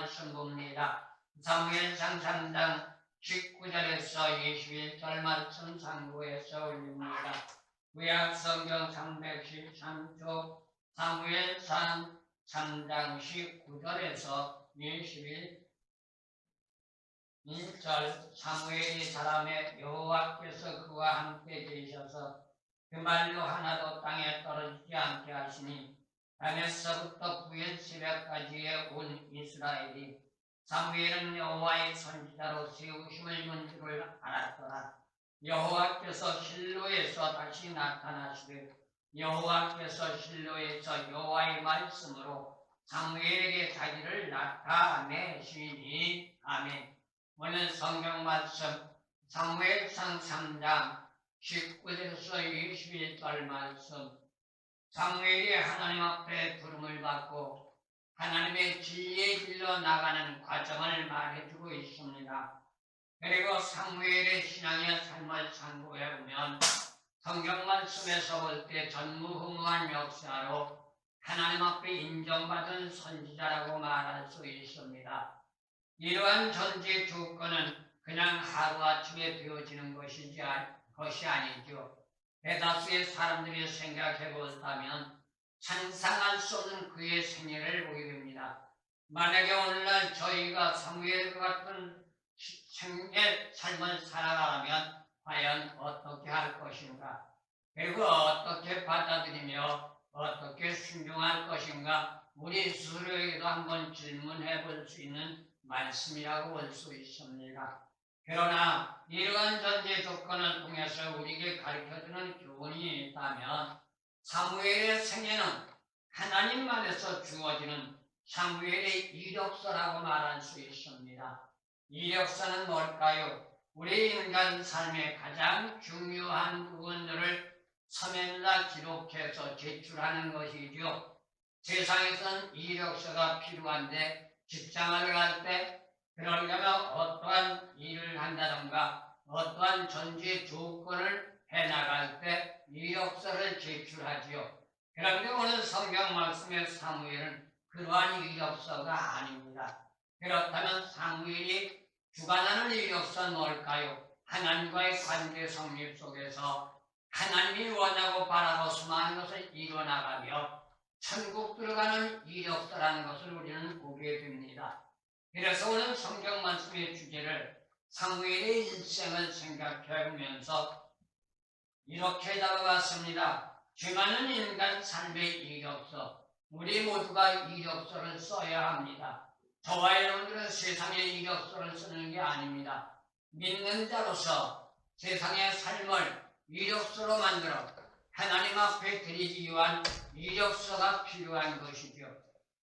말씀 봅니다. 사무엘상 3장 19절에서 21절 말씀 상고해서 올립니다. 구약 성경 313조 사무엘상 3장 19절에서 21절 사무엘이 사람의 여호와께서 그와 함께 계셔서 그 말로 하나도 땅에 떨어지지 않게 하시니 밤에서부터 부의 새벽까지에 온 이스라엘이 사무엘은 여호와의 선지자로 세우심을 입은 줄을 알았더라. 여호와께서 실로에서 다시 나타나시되 여호와께서 실로에서 여호와의 말씀으로 사무엘에게 자기를 나타내시니. 아멘. 오늘 성경 말씀 사무엘상 3장 19절에서 21절 말씀. 사무엘이 하나님 앞에 부름을 받고 하나님의 진리의 길로 나가는 과정을 말해주고 있습니다. 그리고 사무엘의 신앙의 삶을 상고해 보면 성경 말씀에서 볼 때 전무후무한 역사로 하나님 앞에 인정받은 선지자라고 말할 수 있습니다. 이러한 전제 조건은 그냥 하루아침에 되어지는 것이 아니죠. 대다수의 사람들이 생각해 본다면 상상할 수 없는 그의 생애를 보게 됩니다. 만약에 오늘날 저희가 사무엘과 같은 생애 삶을 살아가려면 과연 어떻게 할 것인가? 그리고 어떻게 받아들이며 어떻게 순종할 것인가? 우리 스스로에게도 한번 질문해 볼 수 있는 말씀이라고 볼 수 있습니다. 그러나 이러한 전제 조건을 통해서 우리에게 가르쳐주는 교훈이 있다면 사무엘의 생애는 하나님만에서 주어지는 사무엘의 이력서라고 말할 수 있습니다. 이력서는 뭘까요? 우리 인간 삶의 가장 중요한 부분들을 서면에다 기록해서 제출하는 것이죠. 세상에서는 이력서가 필요한데 직장을 갈 때 그러려면 어떠한 일을 한다던가 어떠한 전제 조건을 해나갈 때 이력서를 제출하지요. 그런데 오늘 성경 말씀의 사무엘은 그러한 이력서가 아닙니다. 그렇다면 사무엘이 주관하는 이력서는 뭘까요? 하나님과의 관계 성립 속에서 하나님이 원하고 바라고 수많은 것을 이뤄나가며 천국 들어가는 이력서라는 것을 우리는 보게 됩니다. 그래서 오늘 성경 말씀의 주제를 사무엘의 일생을 생각해 보면서 이렇게 잡아봤습니다. 죄많은 인간 삶의 이력서, 우리 모두가 이력서를 써야 합니다. 저와 여러분들은 세상의 이력서를 쓰는 게 아닙니다. 믿는 자로서 세상의 삶을 이력서로 만들어 하나님 앞에 드리기 위한 이력서가 필요한 것이죠.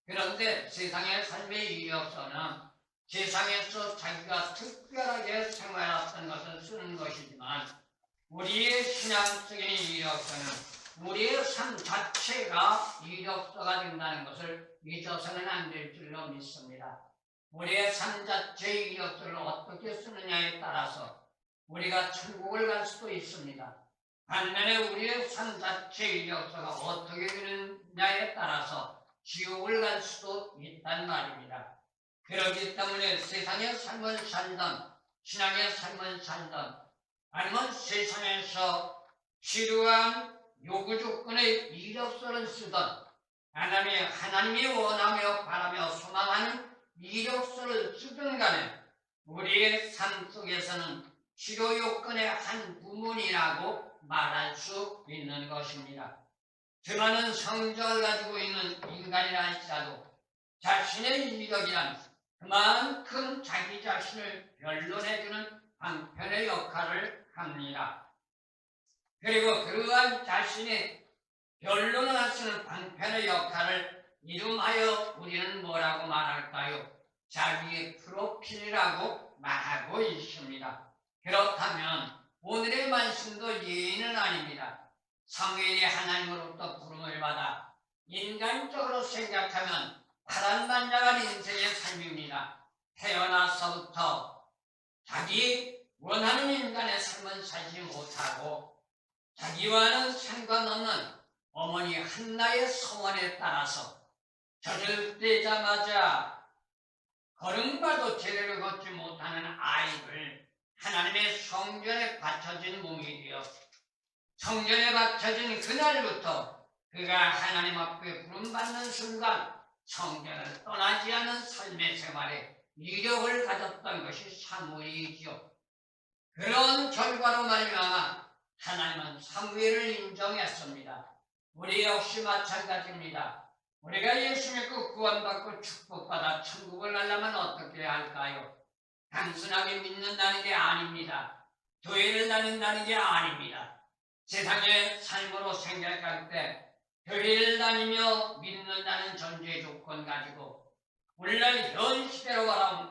그런데 세상의 삶의 이력서는 세상에서 자기가 특별하게 생활했던 것을 쓰는 것이지만 우리의 신앙적인 이력서는 우리의 삶 자체가 이력서가 된다는 것을 잊어서는 안 될 줄로 믿습니다. 우리의 삶 자체의 이력서를 어떻게 쓰느냐에 따라서 우리가 천국을 갈 수도 있습니다. 반면에 우리의 삶 자체의 이력서가 어떻게 되느냐에 따라서 지옥을 갈 수도 있단 말입니다. 그렇기 때문에 세상의 삶을 살던 신앙의 삶을 살던 아니면 세상에서 필요한 요구 조건의 이력서를 쓰던 하나님이 원하며 바라며 소망하는 이력서를 쓰든 간에 우리의 삶 속에서는 필요 요건의 한 부분이라고 말할 수 있는 것입니다. 수많은 성적을 가지고 있는 인간이라 할지라도 자신의 이력이란 그만큼 자기 자신을 변론해주는 방편의 역할을 합니다. 그리고 그러한 자신의 변론을 하시는 방편의 역할을 이름하여 우리는 뭐라고 말할까요? 자기의 프로필이라고 말하고 있습니다. 그렇다면 오늘의 말씀도 예의는 아닙니다. 사무엘이 하나님으로부터 부름을 받아 인간적으로 생각하면 파란만장한 인생의 삶입니다. 태어나서부터 자기 원하는 인간의 삶을 살지 못하고 자기와는 상관없는 어머니 한나의 소원에 따라서 젖을 떼자마자 걸음과도 제대로 걷지 못하는 아이를 하나님의 성전에 바쳐진 몸이 되어 성전에 바쳐진 그날부터 그가 하나님 앞에 부름받는 순간 성전을 떠나지 않은 삶의 생활에 이력을 가졌던 것이 사무엘이지요. 그런 결과로 말미암아 하나님은 사무엘을 인정했습니다. 우리 역시 마찬가지입니다. 우리가 예수 믿고 구원받고 축복받아 천국을 가려면 어떻게 할까요? 단순하게 믿는다는 게 아닙니다. 교회를 다닌다는 게 아닙니다. 세상의 삶으로 생각할 때 교회를 다니며 믿는다는 전제 조건 가지고 오늘날 현 시대로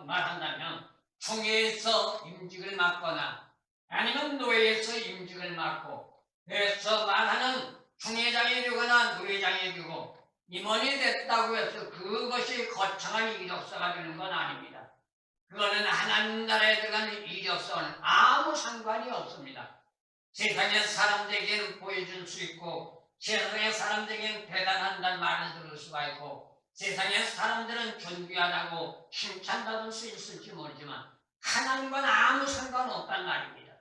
말한다면 총회에서 임직을 맡거나 아니면 노예에서 임직을 맡고 그래서 말하는 총회장이 되거나 노회장이 되고 임원이 됐다고 해서 그것이 거창한 이력서가 되는 건 아닙니다. 그거는 하나님 나라에 들어가는 이력서는 아무 상관이 없습니다. 세상의 사람들에게는 보여줄 수 있고 세상의 사람들에게는 대단한다는 말을 들을 수가 있고 세상의 사람들은 존귀하다고 칭찬받을 수 있을지 모르지만 하나님과는 아무 상관없단 말입니다.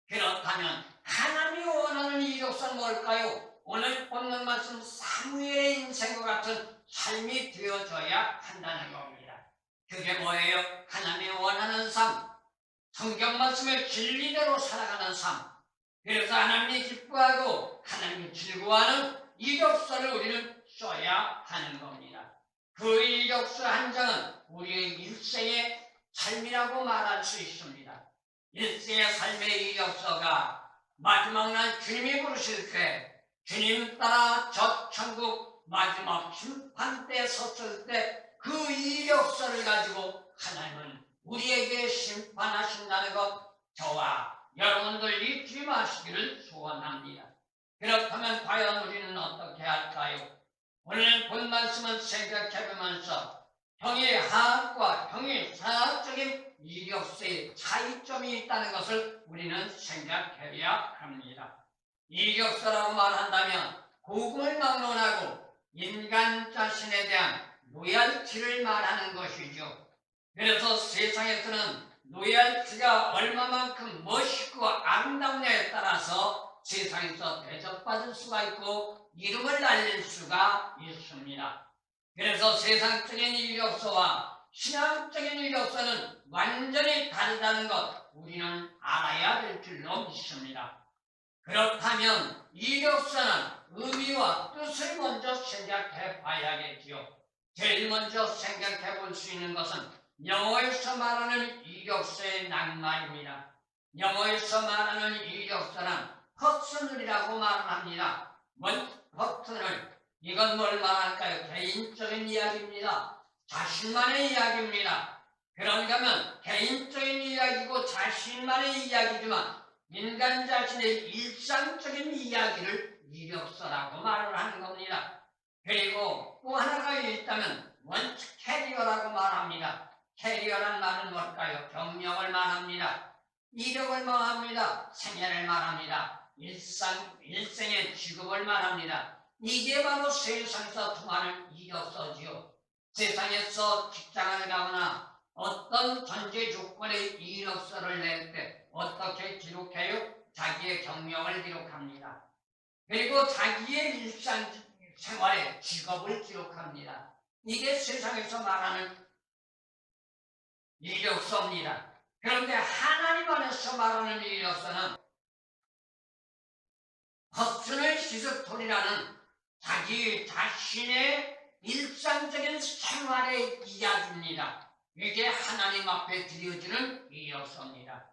그렇다면 하나님이 원하는 이력서는 뭘까요? 오늘 본문 말씀 사무엘의 인생과 같은 삶이 되어져야 한다는 겁니다. 그게 뭐예요? 하나님이 원하는 삶, 성경 말씀의 진리대로 살아가는 삶. 그래서 하나님이 기뻐하고 하나님이 즐거워하는 이력서를 우리는 써야 하는 겁니다. 그 이력서 한 장은 우리의 일생의 삶이라고 말할 수 있습니다. 일생의 삶의 이력서가 마지막 날 주님이 부르실 때 주님 따라 저 천국 마지막 심판 때 섰을 때 그 이력서를 가지고 하나님은 우리에게 심판하신다는 것 저와 여러분들 잊지 마시기를 소원합니다. 그렇다면 과연 우리는 어떻게 할까요? 오늘 본 말씀을 생각해보면서 형의 하학과 형의 사학적인 이력서의 차이점이 있다는 것을 우리는 생각해야 합니다. 이력서라고 말한다면 복음을 막론하고 인간 자신에 대한 로얄티를 말하는 것이죠. 그래서 세상에서는 로얄티가 얼마만큼 멋있고 아름답냐에 따라서 세상에서 대접받을 수가 있고 이름을 날릴 수가 있습니다. 그래서 세상적인 이력서와 신앙적인 이력서는 완전히 다르다는 것 우리는 알아야 될 줄로 믿습니다. 그렇다면 이력서는 의미와 뜻을 먼저 생각해 봐야겠지요. 제일 먼저 생각해 볼 수 있는 것은 영어에서 말하는 이력서의 낱말입니다. 영어에서 말하는 이력서는 퍼스널이라고 말합니다. 퍼스널, 이건 뭘 말할까요? 개인적인 이야기입니다. 자신만의 이야기입니다. 그런가 하면 개인적인 이야기고 자신만의 이야기지만 인간 자신의 일상적인 이야기를 이력서라고 말을 하는 겁니다. 그리고 또 하나가 있다면 원칙 캐리어라고 말합니다. 캐리어란 말은 뭘까요? 경력을 말합니다. 이력을 말합니다. 생애를 말합니다. 일생의 직업을 말합니다. 이게 바로 세상에서 통하는 이력서지요. 세상에서 직장을 가거나 어떤 전제 조건의 이력서를 낼 때 어떻게 기록해요? 자기의 경력을 기록합니다. 그리고 자기의 일상 생활의 직업을 기록합니다. 이게 세상에서 말하는 이력서입니다. 그런데 하나님 안에서 말하는 이력서는 퍼스널 히스토리라는 자기 자신의 일상적인 생활의 이야기입니다. 이게 하나님 앞에 드려지는 이력서입니다.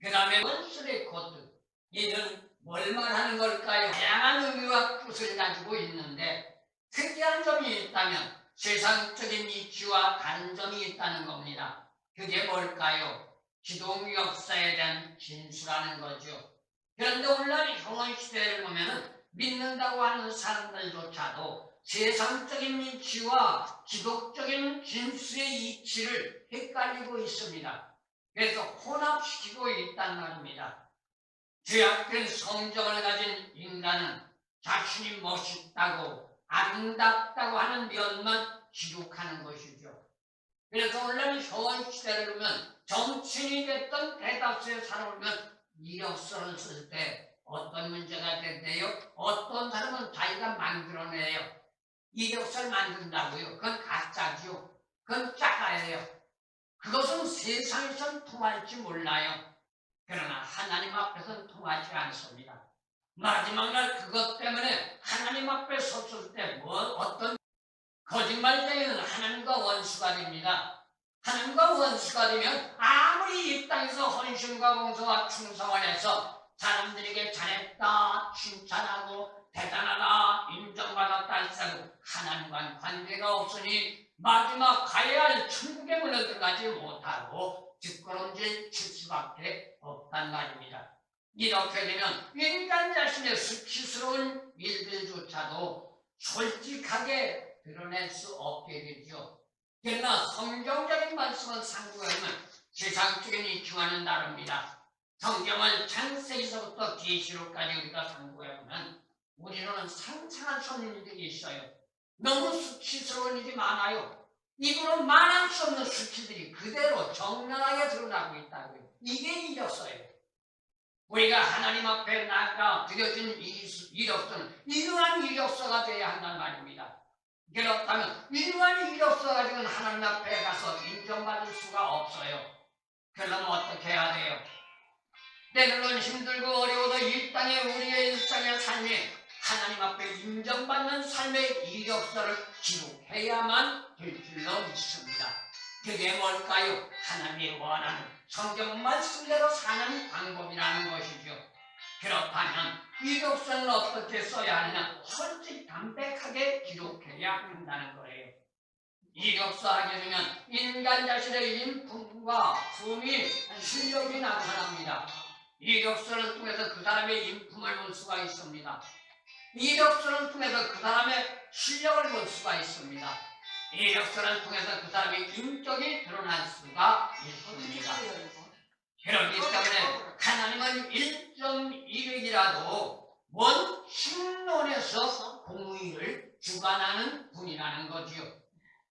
그 다음에 원스레 코드, 이는 뭘 말하는 걸까요? 다양한 의미와 뜻을 가지고 있는데 특이한 점이 있다면 세상적인 이치와 다른 점이 있다는 겁니다. 그게 뭘까요? 기독 역사에 대한 진수라는 거죠. 그런데 오늘날 현원 시대를 보면 믿는다고 하는 사람들조차도 세상적인 이치와 기독적인 진수의 이치를 헷갈리고 있습니다. 그래서 혼합시키고 있단 말입니다. 죄악된 성정을 가진 인간은 자신이 멋있다고 아름답다고 하는 면만 기록하는 것이죠. 그래서 오늘날 현 시대를 보면 정치인이 됐던 대다수의 사람을 보면 이력서를 쓸 때 어떤 문제가 된대요? 어떤 사람은 자기가 만들어내요. 이력서를 만든다고요. 그건 가짜죠. 그건 짜가예요. 그것은 세상에선 통할지 몰라요. 그러나 하나님 앞에서는 통하지 않습니다. 마지막 날 그것 때문에 하나님 앞에 섰을 때 어떤 거짓말쟁이는 하나님과 원수가 됩니다. 하나님과 원수가 되면 아무리 이 땅에서 헌신과 봉사와 충성을 해서 사람들에게 잘했다, 칭찬하고 대단하다, 인정받았다 할지라도 하나님과는 관계가 없으니 마지막 가야 할 천국의 문에 들어가지 못하고 뒷걸음질 칠 수밖에 없단 말입니다. 이렇게 되면 인간 자신의 수치스러운 일들조차도 솔직하게 드러낼 수 없게 되죠. 그러나 성경적인 말씀을 상고하면 세상적인 이충하는 다릅니다. 성경을 창세기서부터 계시록까지 우리가 상고해보면 우리는 상상할 수 없는 일들이 있어요. 너무 수치스러운 일이 많아요. 이거는 말할 수 없는 수치들이 그대로 적나라하게 드러나고 있다고요. 이게 이력서예요. 우리가 하나님 앞에 나아가 드려진 이력서는 이러한 이력서가 되어야 한단 말입니다. 그렇다면 이러한 이력서 가지고는 하나님 앞에 가서 인정받을 수가 없어요. 그러면 어떻게 해야 돼요? 때로는 힘들고 어려워도 이 땅에 우리의 일상의 삶이 하나님 앞에 인정받는 삶의 이력서를 기록해야만 될 줄로 믿습니다. 그게 뭘까요? 하나님이 원하는 성경 말씀대로 사는 방법이라는 것이죠. 그렇다면 이력서는 어떻게 써야 하느냐? 솔직 담백하게 기록해야 한다는 거예요. 이력서 하게 되면 인간 자신의 인품과 품위, 실력이 나타납니다. 이력서를 통해서 그 사람의 인품을 볼 수가 있습니다. 이력서를 통해서 그 사람의 실력을 볼 수가 있습니다. 이력서를 통해서 그 사람의 인격이 드러날 수가 있습니다. 그렇기 때문에 하나님은 1.2백이라도 원칙론에서 공의를 주관하는 분이라는 거지요.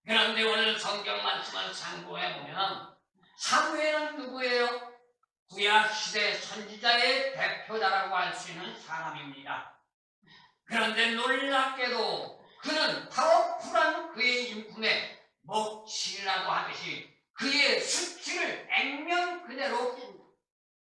그런데 오늘 성경 말씀을 상고해보면 사무엘은 누구예요? 구약시대 선지자의 대표자라고 할 수 있는 사람입니다. 그런데 놀랍게도 그는 파워풀한 그의 인품에 먹칠이라고 하듯이 그의 수치를 액면 그대로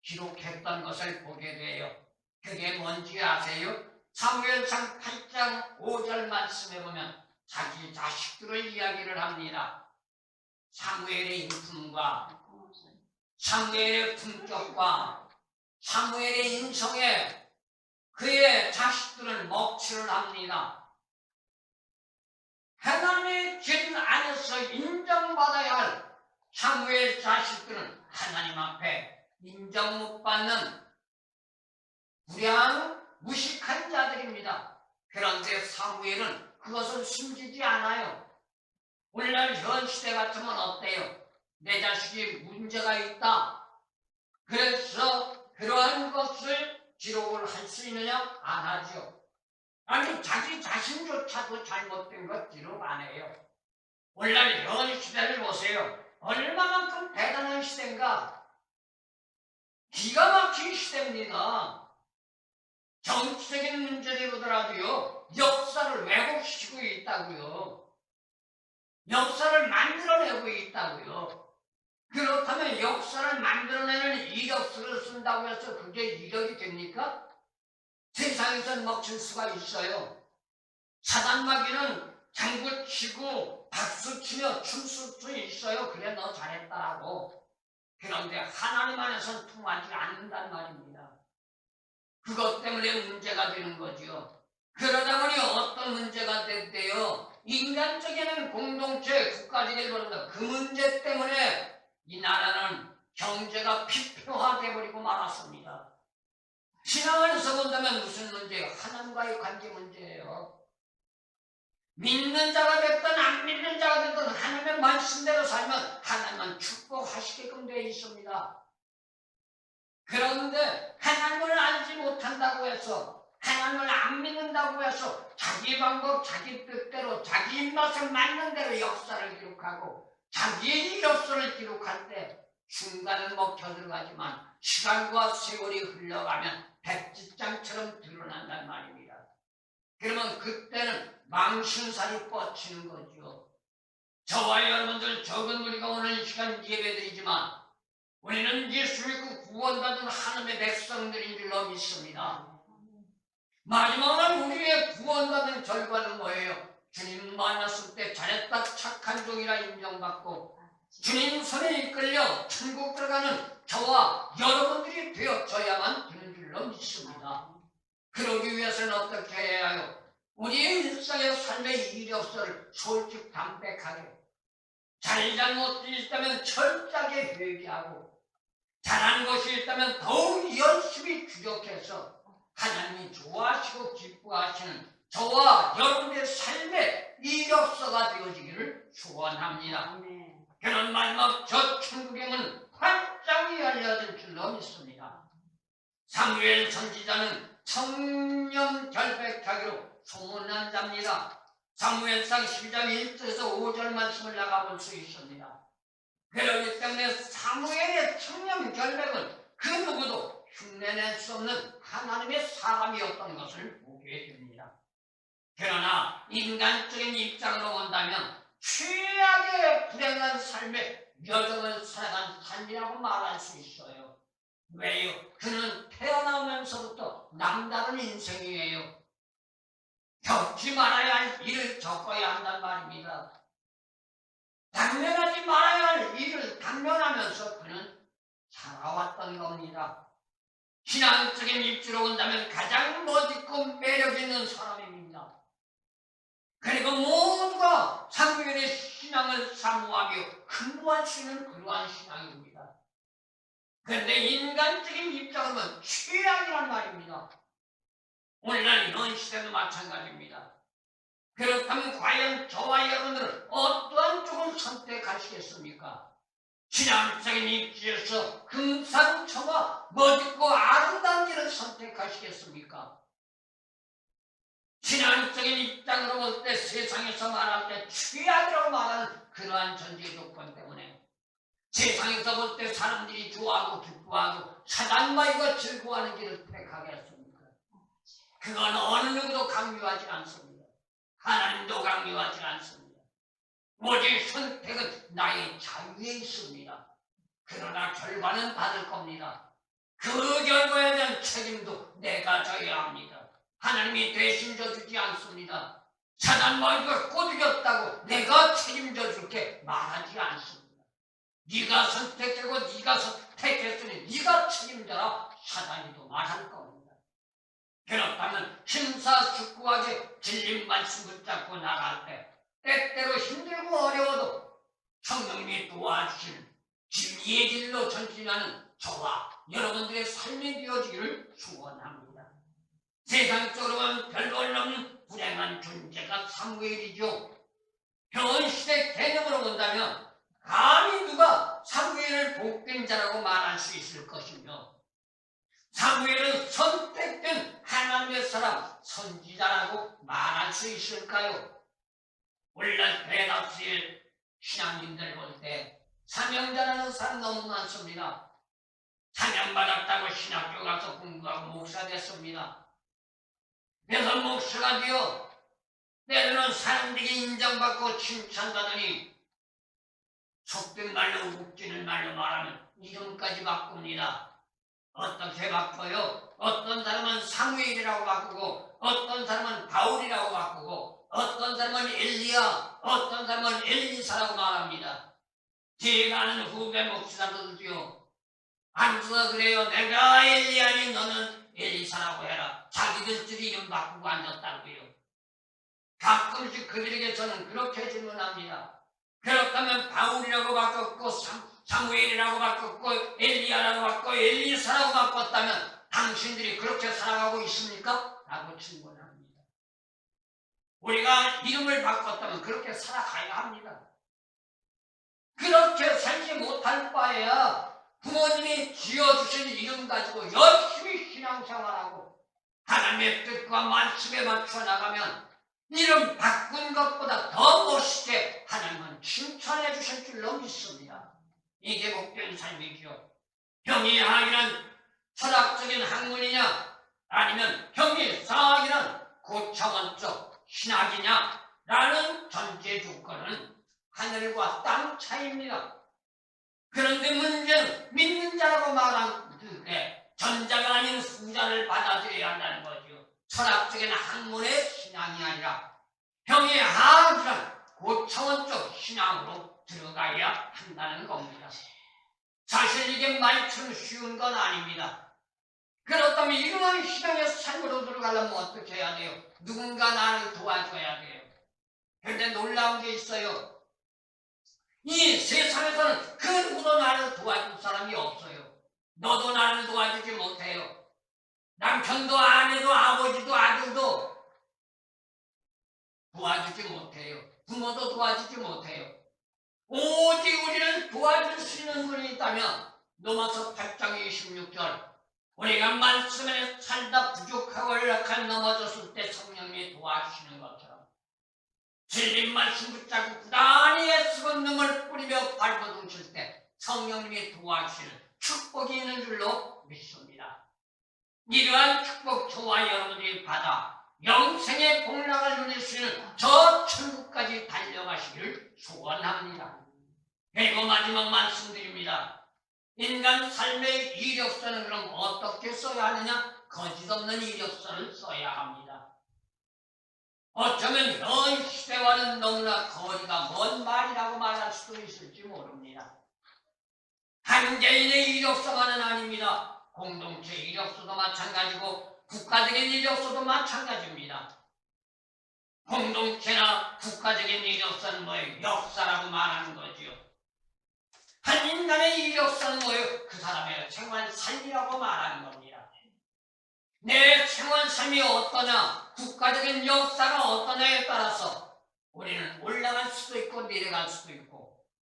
기록했던 것을 보게 돼요. 그게 뭔지 아세요? 사무엘상 8장 5절 말씀에 보면 자기 자식들을 이야기를 합니다. 사무엘의 인품과 사무엘의 품격과 사무엘의 인성에 그의 자식들은 먹칠을 합니다. 하나님의 길 안에서 인정받아야 할 사무엘 자식들은 하나님 앞에 인정 못 받는 불량 무식한 자들입니다. 그런데 사무엘은 그것을 숨기지 않아요. 오늘날 현 시대 같으면 어때요? 내 자식이 문제가 있다. 그래서 그러한 것을 기록을 할 수 있느냐? 안 하죠. 아니 자기 자신조차도 잘못된 것 기록 안 해요. 오늘날 현 시대를 보세요. 얼마만큼 대단한 시대인가? 기가 막힌 시대입니다. 정치적인 문제를 보더라도요. 역사를 왜곡시키고 있다고요. 역사를 만들어내고 있다고요. 그렇다면 역사를 만들어내는 이력서를 쓴다고 해서 그게 이력이 됩니까? 세상에선 먹힐 수가 있어요. 사단마귀는 장구치고 박수치며 춤출 수 있어요. 그래 너 잘했다라고. 그런데 하나님 안에서는 통하지 않는단 말입니다. 그것 때문에 문제가 되는 거죠. 그러다 보니 어떤 문제가 됐대요. 인간적인 공동체, 국가적인 그런다. 그 문제 때문에 이 나라는 경제가 피폐화돼 버리고 말았습니다. 신앙에서 본다면 무슨 문제예요? 하나님과의 관계 문제예요. 믿는 자가 됐든 안 믿는 자가 됐든 하나님의 말씀대로 살면 하나님은 축복하시게끔 되어 있습니다. 그런데 하나님을 알지 못한다고 해서 하나님을 안 믿는다고 해서 자기 방법, 자기 뜻대로 자기 입맛에 맞는 대로 역사를 기록하고 자기의 이력서를 기록할 때 중간은 먹혀 들어가지만 시간과 세월이 흘러가면 백지장처럼 드러난단 말입니다. 그러면 그때는 망신살이 뻗치는 거죠. 저와 여러분들 적은 우리가 오늘 시간 예배드리지만 우리는 예수 믿고 구원받은 하나님의 백성들인 줄로 믿습니다. 마지막으로 우리의 구원받은 결과는 뭐예요? 주님 만났을 때 잘했다 착한 종이라 인정받고 주님 손에 이끌려 천국 들어가는 저와 여러분들이 되어져야만 되는 줄로 믿습니다. 그러기 위해서는 어떻게 해야 해요? 우리의 일상의 삶의 이력서를 솔직담백하게 잘못이 있다면 철저하게 회개하고 잘한 것이 있다면 더욱 열심히 주력해서 하나님이 좋아하시고 기뻐하시는 저와 여러분의 삶의 이력서가 되어지기를 소원합니다. 그런 마지막 저 천국에는 활짝이 열려질 줄로 믿습니다. 사무엘 선지자는 청렴결백하기로 소문난 자입니다. 사무엘상 12장 1절에서 5절 말씀을 나가볼 수 있습니다. 그렇기 때문에 사무엘의 청렴결백은 그 누구도 흉내낼 수 없는 하나님의 사람이었던 것을 보게 됩니다. 그러나 인간적인 입장으로 본다면 최악의 불행한 삶의 여정을 살아간 삶이라고 말할 수 있어요. 왜요? 그는 태어나면서부터 남다른 인생이에요. 겪지 말아야 할 일을 겪어야 한단 말입니다. 당면하지 말아야 할 일을 당면하면서 그는 살아왔던 겁니다. 신앙적인 입지로 본다면 가장 멋있고 매력 있는 사람입니다. 그리고 모두가 사무엘의 신앙을 사모하며 흠모할 수 있는 그러한 신앙입니다. 그런데 인간적인 입장으로는 최악이란 말입니다. 오늘날 이런 시대도 마찬가지입니다. 그렇다면 과연 저와 여러분들은 어떠한 쪽을 선택하시겠습니까? 신앙적인 입지에서 금상첨화 멋있고 아름다운 길을 선택하시겠습니까? 신앙적인 입장으로 볼 때 세상에서 말할 때 최악이라고 말하는 그러한 전제 조건 때문에 세상에서 볼 때 사람들이 좋아하고 기뻐하고 사단마이고 즐거워하는 길을 택하겠습니까? 그건 어느 누구도 강요하지 않습니다. 하나님도 강요하지 않습니다. 오직 선택은 나의 자유에 있습니다. 그러나 결과는 받을 겁니다. 그 결과에 대한 책임도 내가 져야 합니다. 하나님이 대신 져주지 않습니다. 사단마이가 꼬드겼다고 내가 책임져 줄게 말하지 않습니다. 네가 선택하고 네가 선택했으니 네가 책임져라 사단이도 말할 겁니다. 그렇다면 심사숙고하게 진리 말씀 붙잡고 나갈 때 때때로 힘들고 어려워도 성령님이 도와주시는 진리의 길로 전진하는 저와 여러분들의 삶이 되어지기를 소원합니다. 세상적으로는 별볼없는 불행한 존재가 사무엘이죠. 현시대 개념으로 본다면 감히 누가 사무엘을 복된 자라고 말할 수 있을 것이며 사무엘은 선택된 하나님의 사람, 선지자라고 말할 수 있을까요? 오늘날 대다수의 신앙인들 볼 때 사명자라는 사람 너무 많습니다. 사명받았다고 신학교 가서 공부하고 목사 됐습니다. 그래서 목사가 되어 때로는 사람들이 인정받고 칭찬받으니 속된 말로 웃기는 말로 말하면 이름까지 바꿉니다. 어떻게 바꿔요? 어떤 사람은 사무엘이라고 바꾸고 어떤 사람은 바울이라고 바꾸고 어떤 사람은 엘리야 어떤 사람은 엘리사라고 말합니다. 제가 아는 후배 목사들도요. 앉아서 그래요. 내가 엘리야니 너는 엘리사라고 해라. 자기들끼리 이름 바꾸고 앉았다고요. 가끔씩 그들에게 저는 그렇게 질문합니다. 그렇다면 바울이라고 바꿨고 사무엘이라고 바꿨고 엘리야라고 바꿨고 엘리사라고 바꿨다면 당신들이 그렇게 살아가고 있습니까? 라고 질문합니다. 우리가 이름을 바꿨다면 그렇게 살아가야 합니다. 그렇게 살지 못할 바에야 부모님이 지어주신 이름 가지고 열심히 신앙생활하고 하나님의 뜻과 말씀에 맞춰 나가면 이름 바꾼 것보다 더 멋있게 하나님은 칭찬해 주실 줄로 믿습니다. 이게 복된 삶이죠. 병이학이란 철학적인 학문이냐 아니면 병이사학이란 고차원적 신학이냐 라는 전제 조건은 하늘과 땅 차이입니다. 그런데 문제는 믿는 자라고 말한 그게 전자가 아닌 후자를 받아들여야 한다는 거죠. 철학적인 학문의 신앙이 아니라 병의학이란 고차원적 신앙으로 들어가야 한다는 겁니다. 사실 이게 말처럼 쉬운 건 아닙니다. 그렇다면 이러한 신앙의 삶으로 들어가려면 어떻게 해야 돼요? 누군가 나를 도와줘야 돼요. 그런데 놀라운 게 있어요. 이 세상에서는 그 누구도 나를 도와줄 사람이 없어요. 너도 나를 도와주지 못해요. 남편도 아내도 아버지도 아들도 도와주지 못해요. 부모도 도와주지 못해요. 오직 우리를 도와줄 수 있는 분이 있다면 로마서 8장 26절 우리가 말씀에 살다 부족하고 연락한 넘어졌을 때 성령님이 도와주시는 것처럼 진리 말씀 붙잡고 부단히 애쓰고 눈물 뿌리며 발버둥칠 때 성령님이 도와주시는 축복이 있는 줄로 믿습니다. 이러한 축복 저와 여러분들이 받아 영생의 복락을 누릴 수 있는 저 천국까지 달려가시기를 소원합니다. 그리고 마지막 말씀드립니다. 인간 삶의 이력서는 그럼 어떻게 써야 하느냐? 거짓없는 이력서를 써야 합니다. 어쩌면 현 시대와는 너무나 거리가 먼 말이라고 말할 수도 있을지 모릅니다. 한 개인의 이력서만은 아닙니다. 공동체 이력서도 마찬가지고 국가적인 이력서도 마찬가지입니다. 공동체나 국가적인 이력서는 뭐예요? 역사라고 말하는 거지요. 한 인간의 이력서는 뭐예요? 그 사람의 생활 삶이라고 말하는 겁니다. 내 생활 삶이 어떠냐, 국가적인 역사가 어떠냐에 따라서 우리는 올라갈 수도 있고 내려갈 수도 있고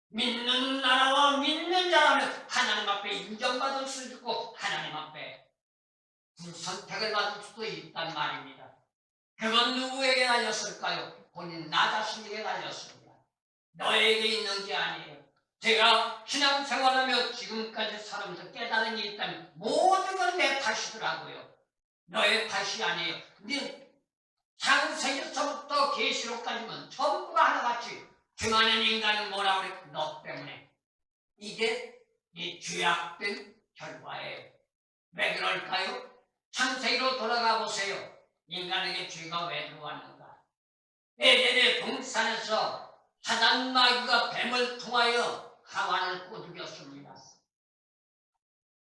믿는 나라와 믿는 자라면 하나님 앞에 인정받을 수도 있고 하나님 앞에 선택을 받을 수도 있단 말입니다. 그건 누구에게 달렸을까요? 본인 나 자신에게 달렸습니다. 너에게 있는 게 아니에요. 제가 신앙생활하며 지금까지 살면서 깨달은 게 있다면 모든 건 내 탓이더라고요. 너의 탓이 아니에요. 네 창세기서부터 계시록까지는 전부가 하나같이 중하는 인간은 뭐라고 그래? 너 때문에. 이게 이 죄악된 결과예요. 왜 그럴까요? 창세기로 돌아가 보세요. 인간에게 죄가 왜 들어왔는가? 에덴의 동산에서 사단 마귀가 뱀을 통하여 하와를 꼬드겼습니다.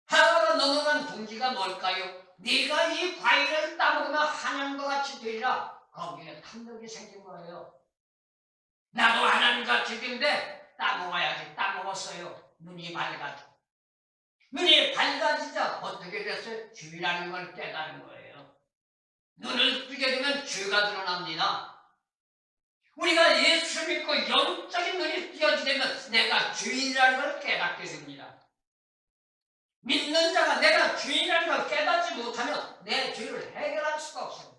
하와가 넘어간 동기가 뭘까요? 네가 이 과일을 따먹으면 하나님과 같이 되리라. 거기에 탐욕이 생긴 거예요. 나도 하나님같이 되는데 따먹어야지. 따먹었어요. 눈이 밝아져. 눈이 밝아지자 어떻게 됐어요? 죄라는 걸 깨달은 거예요. 눈을 뜨게 되면 죄가 드러납니다. 우리가 예수 믿고 영적인 눈이 띄어지려면 내가 죄인이라는 걸 깨닫게 됩니다. 믿는 자가 내가 죄인이라는 걸 깨닫지 못하면 내 죄를 해결할 수가 없어요.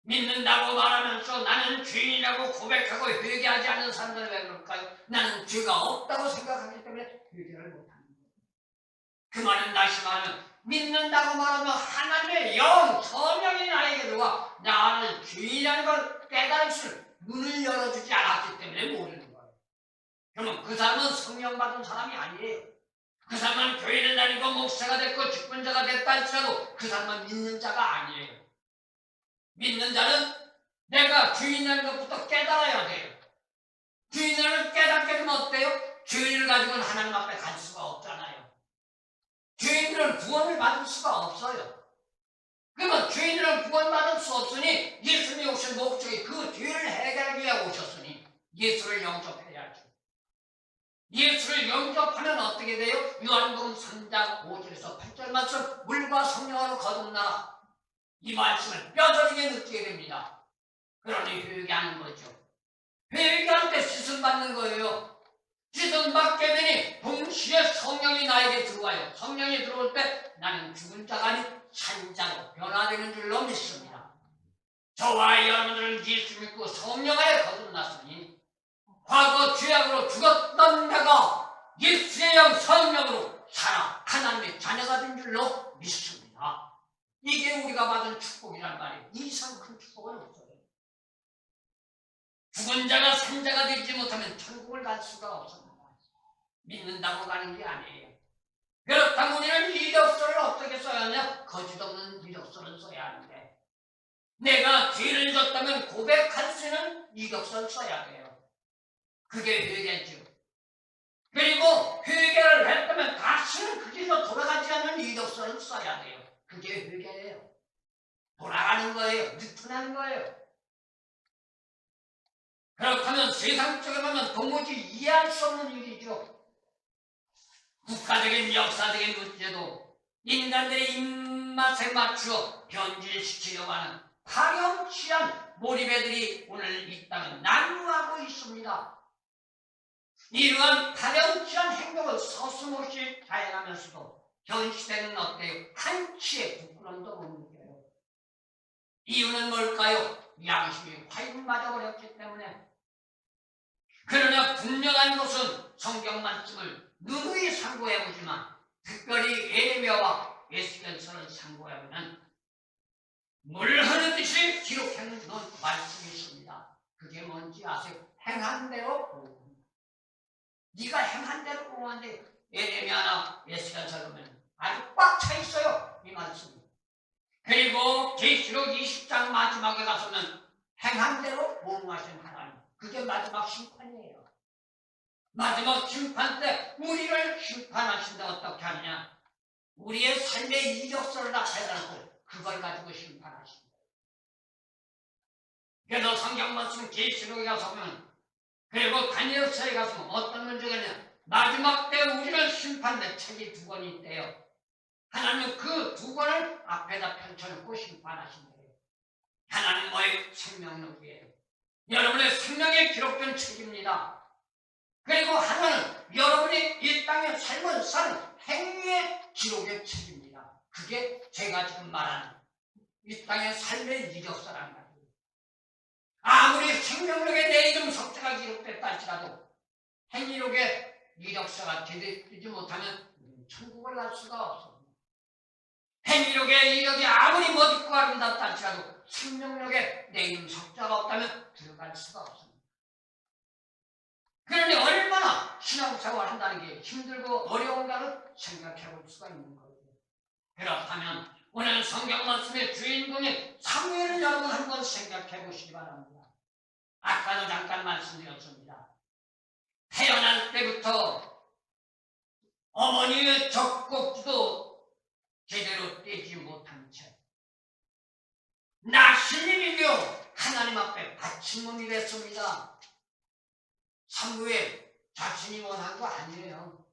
믿는다고 말하면서 나는 죄인이라고 고백하고 회개하지 않는 사람들은 왜 그럴까요? 나는 죄가 없다고 생각하기 때문에 회개를 못합니다. 그 말은 다시 말하면 믿는다고 말하면 하나님의 영, 성령이 나에게 들어와 나를 죄인이라는 걸 깨달을 수 눈을 열어주지 않았기 때문에 모르는 거예요. 그러면 그 사람은 성령 받은 사람이 아니에요. 그 사람은 교회를 다니고 목사가 됐고 직분자가 됐다 할지라도 그 사람은 믿는 자가 아니에요. 믿는 자는 내가 죄인이라는 것부터 깨달아야 돼요. 죄인을 깨닫게 되면 어때요? 죄인을 가지고는 하나님 앞에 갈 수가 없잖아요. 죄인들은 구원을 받을 수가 없어요. 그러면 죄인들은 구원받을 수 없으니 예수님이 오신 목적이 그 죄를 해결하기 위해 오셨으니 예수를 영접해야죠. 예수를 영접하면 어떻게 돼요? 요한복음 3장 5절에서 8절 말씀 물과 성령으로 거듭나라. 이 말씀을 뼈저리게 느끼게 됩니다. 그러니 회개하는 거죠. 회개할 때 씻음 받는 거예요. 씻음 받게 되니 동시에 성령이 나에게 들어와요. 성령이 들어올 때 나는 죽은 자가 아닌 산 자로 변화되는 줄로 믿습니다. 저와 여러분들은 예수 믿고 성령에 거듭났으니 과거 죄악으로 죽었던 내가 예수의 영 성령으로 살아 하나님의 자녀가 된 줄로 믿습니다. 이게 우리가 받은 축복이란 말이에요. 이 이상 큰 축복은 없어요. 죽은 자가 산자가 되지 못하면 천국을 갈 수가 없습니다. 믿는다고 가는 게 아니에요. 그렇다면 우리는 이력서를 어떻게 써야 하냐? 거짓 없는 이력서를 써야 하는데 내가 죄를 졌다면 고백할 수 있는 이력서를 써야 돼요. 그게 회개죠. 그리고 회개를 했다면 다시는 그 길로 돌아가지 않는 이력서를 써야 돼요. 그게 회개예요. 돌아가는 거예요. 리턴하는 거예요. 그렇다면 세상 쪽에 보면 도무지 이해할 수 없는 일이죠. 국가적인 역사적인 문제도 인간들의 입맛에 맞추어 변질시키려고 하는 파렴치한 몰입애들이 오늘 이 땅을 난무하고 있습니다. 이러한 파렴치한 행동을 서슴없이 자행하면서도 현 시대는 어때요? 한치의 부끄럼도 못 느껴요. 이유는 뭘까요? 양심이 화입 맞아버렸기 때문에. 그러나 분명한 것은 성경 말씀을 누누이 상고해보지만 특별히 예레미야와 에스겔서를 상고해보면 물 흐르듯이 기록해놓은 말씀이 있습니다. 그게 뭔지 아세요? 행한 대로 보고 네가 행한 대로 보는데 예레미야나 에스겔서 보면 아주 꽉 차 있어요. 이 말씀이. 그리고 계시록 20장 마지막에 가서는 행한 대로 보응하신 하나님. 그게 마지막 심판이에요. 마지막 심판 때 우리를 심판하신다. 어떻게 하느냐? 우리의 삶의 이력서를 다 해달라고 그걸 가지고 심판하신다. 그래서 성경 말씀 계시록에 가서 보면 그리고 다니엘서에 가서 보면 어떤 문제가 있냐? 마지막 때 우리를 심판할 책이 두 권이 있대요. 하나님은 그 두 권을 앞에다 펼쳐놓고 심판하신대요. 하나님 뭐의 생명록이에요. 여러분의 생명에 기록된 책입니다. 그리고 하나는 여러분이 이 땅에 삶을 사는 행위의 기록의 책입니다. 그게 제가 지금 말하는 이 땅의 삶의 이력서라는 말이에요. 아무리 생명록에 내 이름 석자가 기록됐다 할지라도 행위록의 이력서가 제대되지 못하면 천국을 갈 수가 없습니다. 행위록의 이력이 아무리 멋있고 아름답다 할지라도 생명록에 내 이름 석자가 없다면 들어갈 수가 없습니다. 그러니 얼마나 신앙생활을 한다는 게 힘들고 어려운가를 생각해 볼 수가 있는 거예요. 그렇다면 오늘 성경 말씀의 주인공인 사무엘을 여러분 한번 생각해 보시기 바랍니다. 아까도 잠깐 말씀드렸습니다. 태어날 때부터 어머니의 젖꼭지도 제대로 떼지 못한 채 나신이 비교 하나님 앞에 바친 몸이 됐습니다. 사무엘 자신이 원한 거 아니에요.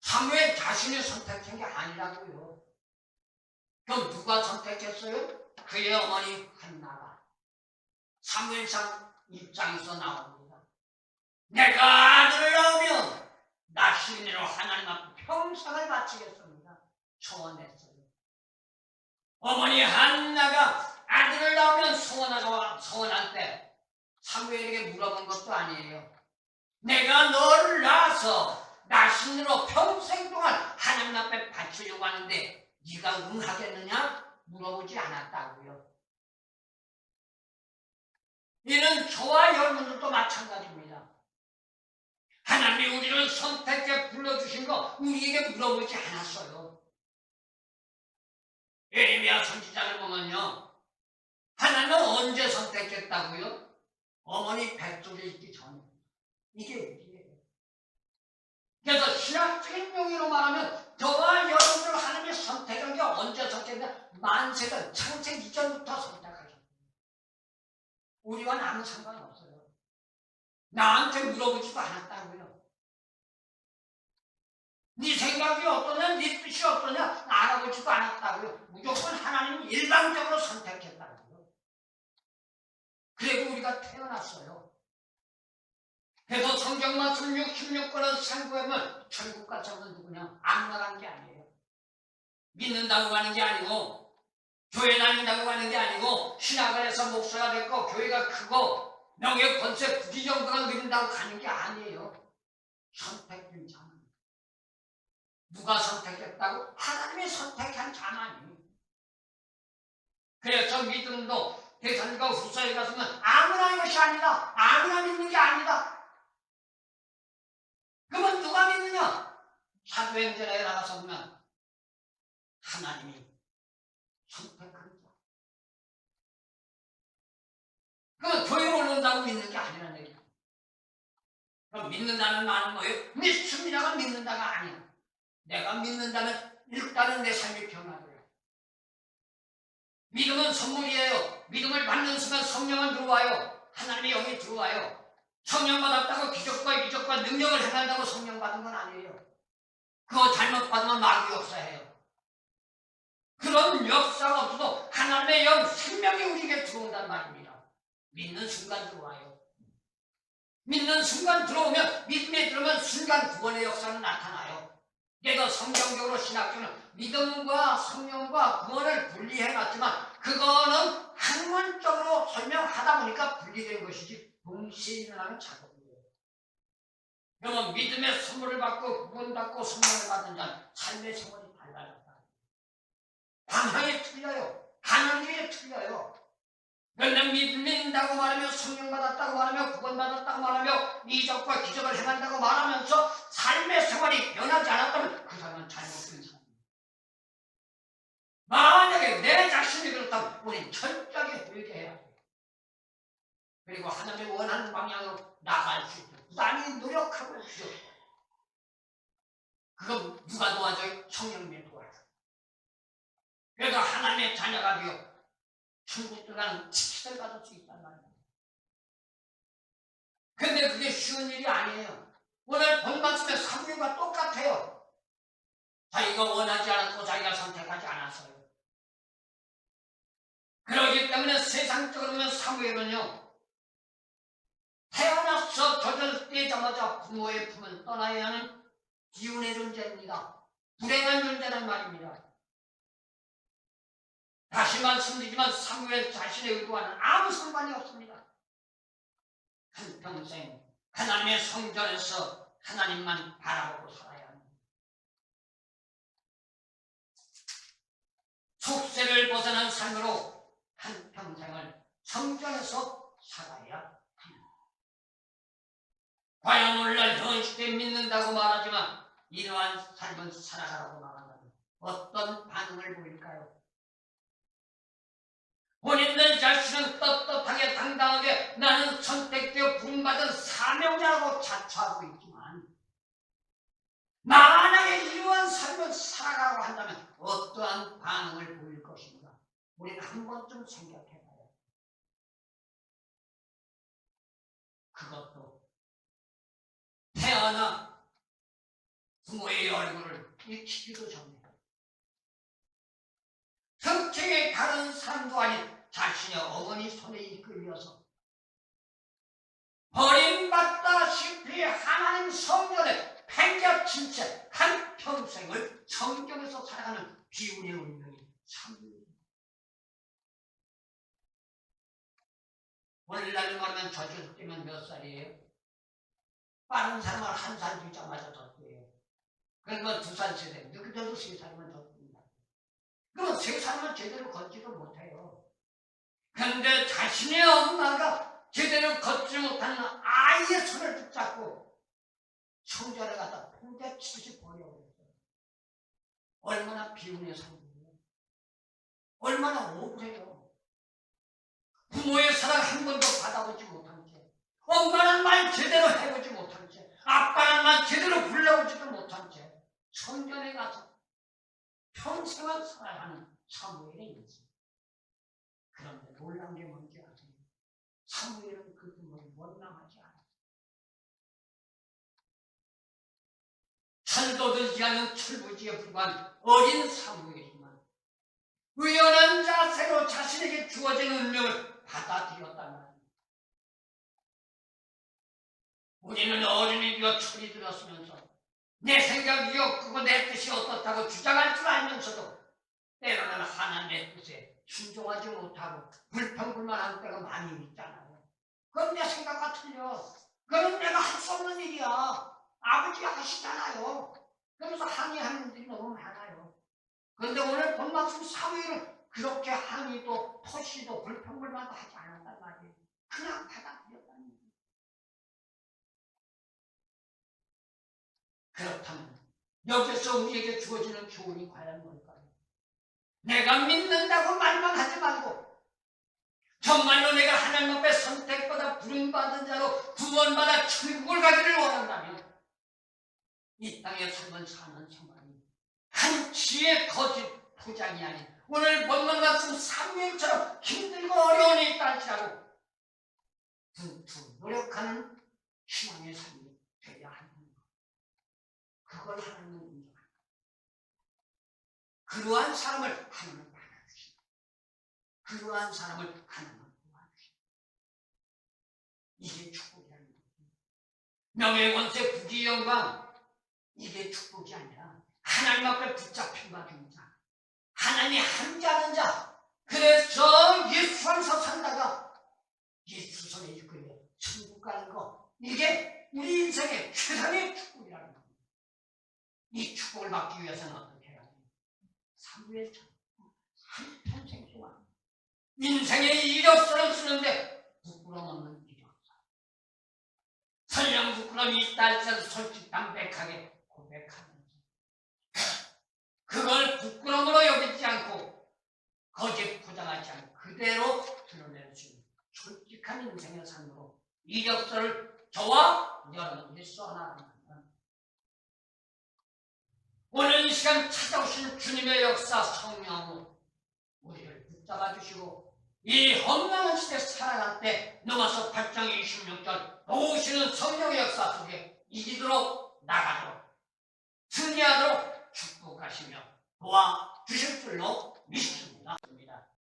사무엘 자신이 선택한 게 아니라고요. 그럼 누가 선택했어요? 그의 어머니 한나가. 사무엘상 입장에서 나옵니다. 내가 아들을 낳으면 나신으로 하나님 앞에 평생을 바치겠습니다. 소원했어요. 어머니 한나가 아들을 낳으면 소원할 때 사무엘에게 물어본 것도 아니에요. 내가 너를 낳아서 나신으로 평생 동안 하나님 앞에 바치려고 하는데 네가 응하겠느냐? 물어보지 않았다고요. 이는 저와 여러분들도 마찬가지입니다. 하나님이 우리를 선택해 불러주신 거 우리에게 물어보지 않았어요. 예레미야 선지자를 보면요. 하나님은 언제 선택했다고요? 어머니 뱃속에 있기 전에. 이게 우리예요. 그래서 신학적인 용어로 말하면 저와 여러분을 하나님이 선택한 게 언제 선택했냐? 만세전 창세 이전부터 선택하셨어요. 우리와는 아무 상관없어요. 나한테 물어보지도 않았다고요. 네 생각이 어떠냐? 네 뜻이 어떠냐? 알아보지도 않았다고요. 무조건 하나님이 일방적으로 선택했다고요. 그리고 우리가 태어났어요. 그래서 성경 말씀 66권을 상고하면 천국 가서는 누구냐? 안 나간 게 아니에요. 믿는다고 가는 게 아니고 교회 다닌다고 하는 게 아니고 신학을 해서 목사가 됐고 교회가 크고 명예 권세 부귀 정도가 누린다고 가는 게 아니에요. 선택된 자만. 누가 선택했다고? 하나님이 선택한 자만이. 그래서 믿음도 대선과 후서에 가서는 아무나 이것이 아니다. 아무나 믿는 게 아니다. 그러면 누가 믿느냐? 사도행전에 나가서 보면 하나님이 선택한 자. 그러면 교회로 올라온다고 믿는 게 아니라는 얘기야. 그럼 믿는다는 말은 뭐예요? 믿습니다가 믿는다가 아니야. 내가 믿는다면 일단은 내 삶이 변화돼요. 믿음은 선물이에요. 믿음을 받는 순간 성령은 들어와요. 하나님이 여기 들어와요. 성령 받았다고 기적과 이적과 능력을 행한다고 성령 받은 건 아니에요. 그거 잘못 받으면 마귀 역사해요. 그런 역사가 없어도 하나님의 영 생명이 우리에게 들어온단 말입니다. 믿는 순간 들어와요. 믿는 순간 들어오면 믿음에 들어오면 순간 구원의 역사는 나타나요. 그래서 성경적으로 신학교는 믿음과 성령과 구원을 분리해놨지만 그거는 학문적으로 설명하다 보니까 분리된 것이지 동시에 일어나는 작업이에요. 그러면 믿음의 선물을 받고 구원받고 성령을 받은 자는 삶의 생활이 달라졌다. 방향이 틀려요. 가는 길이 틀려요. 그런데 믿는다고 말하며 성령 받았다고 말하며 구원 받았다고 말하며 이적과 기적을 행한다고 말하면서 삶의 생활이 변하지 않았다면 그 사람은 잘못된 사람이에요. 만약에 내 자신이 그렇다면 우리는 철저하게 회개해야 돼요. 그리고 하나님이 원하는 방향으로 나갈 수 있도록 부단히 노력하고 있어요. 그건 누가 도와줘요? 성령님이 도와줘요. 그래서 하나님의 자녀가 되어 천국 들어가는 치kit을 받을 수 있단 말이에요. 근데 그게 쉬운 일이 아니에요. 오늘 본 말씀의 사무엘과 똑같아요. 자기가 원하지 않았고 자기가 선택하지 않았어요. 그러기 때문에 세상적으로는 사무엘은요, 태어나서 젖어되자마자 부모의 품을 떠나야 하는 기운의 존재입니다. 불행한 존재란 말입니다. 다시 말씀드리지만 사무엘 자신의 의도와는 아무 상관이 없습니다. 한평생 하나님의 성전에서 하나님만 바라보고 살아야 합니다. 속세를 벗어난 삶으로 한평생을 성전에서 살아야 합니다. 과연 오늘날 현실에 믿는다고 말하지만 이러한 삶을 살아가라고 말한다면 어떤 반응을 보일까요? 본인들 자신은 떳떳하게 당당하게 나는 선택되어 부름받은 사명자라고 자처하고 있지만 만약에 이러한 삶을 살아가라고 한다면 어떠한 반응을 보일 것인가? 우리는 한 번쯤 생각해봐요. 그것도 태어나 부모의 얼굴을 익히기도 전에 성격에 다른 사람도 아닌 자신의 어머니 손에 이끌려서 버림받다시피 하나님 성전에 팽개친 채 한평생을 성경에서 살아가는 비운의 운명이 참. 오늘날 말하면 저주를 뛰면 몇 살이에요? 빠른 사람은 한 살 뒤자마자 졌대요. 그러면 2살 세대, 늦게도 3살이면 졌습니다. 그럼 3살은 제대로 걷지도 못해요. 그런데 자신의 엄마가 제대로 걷지 못하는 아이의 손을 붙잡고 성전에 갖다 팽개치듯이 버려버렸어요. 얼마나 비운의 삶이에요. 얼마나 억울해요. 부모의 사랑 한 번도 받아보지 못한 채, 엄마는 말 제대로 해보지 못한 채, 아빠는 말 제대로 불러보지도 못한 채 성전에 가서 평생을 살아가는 사무엘의 인생. 그런데 놀란 게 뭔지 아세요? 사무엘은 그 부모를 원망하지 않았어요. 철도들지 않은 철부지에 불과한 어린 사무엘이지만 의연한 자세로 자신에게 주어진 운명을 받아들였단 말입니다. 우리는 어른이 되어 철이 들었으면서 내 생각이 없고 내 뜻이 어떻다고 주장할 줄 알면서도 때로는 하나님의 뜻에 순종하지 못하고 불평불만한 때가 많이 있잖아요. 그건 내 생각과 틀려. 그건 내가 할 수 없는 일이야. 아버지가 하시잖아요. 그래서 항의하는 일이 너무 많아요. 그런데 오늘 본 말씀 사회는 그렇게 항의도 토시도 불평불만도 하지 않았단 말이에요. 그냥 받아들였다는 얘기예요. 그렇다면 여기서 우리에게 주어지는 교훈이 과연 뭘까요? 내가 믿는다고 말만 하지 말고 정말로 내가 하나님 앞에 선택받아 부름받은 자로 구원받아 천국을 가기를 원한다면 이 땅에 살면 사는 생활이 한치의 거짓 포장이 아닌 오늘 본문 말씀 사무엘처럼 힘들고 어려운 일이 있다할지라도 둥둥 노력하는 신앙의 삶이 되어야 한다는 것. 그걸 하나님은 인정합니다. 그러한 사람을 하나님은 받아주신다. 그러한 사람을 하나님은 도와주신다. 이게 축복이라는 거예요. 명예 권세 부귀 영광 이게 축복이 아니라 하나님 앞에 붙잡힌 바 된 자, 하나님이 함께하는 자, 그래서 예수 안에서 산다가 예수 손에 이끌려 천국 가는 거, 이게 우리 인생의 최상의 축복이라는 겁니다. 이 축복을 받기 위해서는 어떻게 해야 돼요? 사무엘처럼 한평생 동안 인생의 이력서를 쓰는데 부끄럼 없는 이력서, 설령 부끄럼이 있다 할지라도 솔직 담백하게 고백하면서 그걸 부끄러움으로 여기지 않고 거짓 포장하지 않고 그대로 드러낼 수 있는 솔직한 인생의 삶으로 이력서를 저와 여러분이 써나가는 오늘 이 시간 찾아오신 주님의 역사 성령으로 우리를 붙잡아 주시고 이 험난한 시대 살아갈 때 넘어서 8장 26절 오시는 성령의 역사 속에 이기도록 나가도록 승리하도록 축복하시며 도와주실 줄로 믿습니다.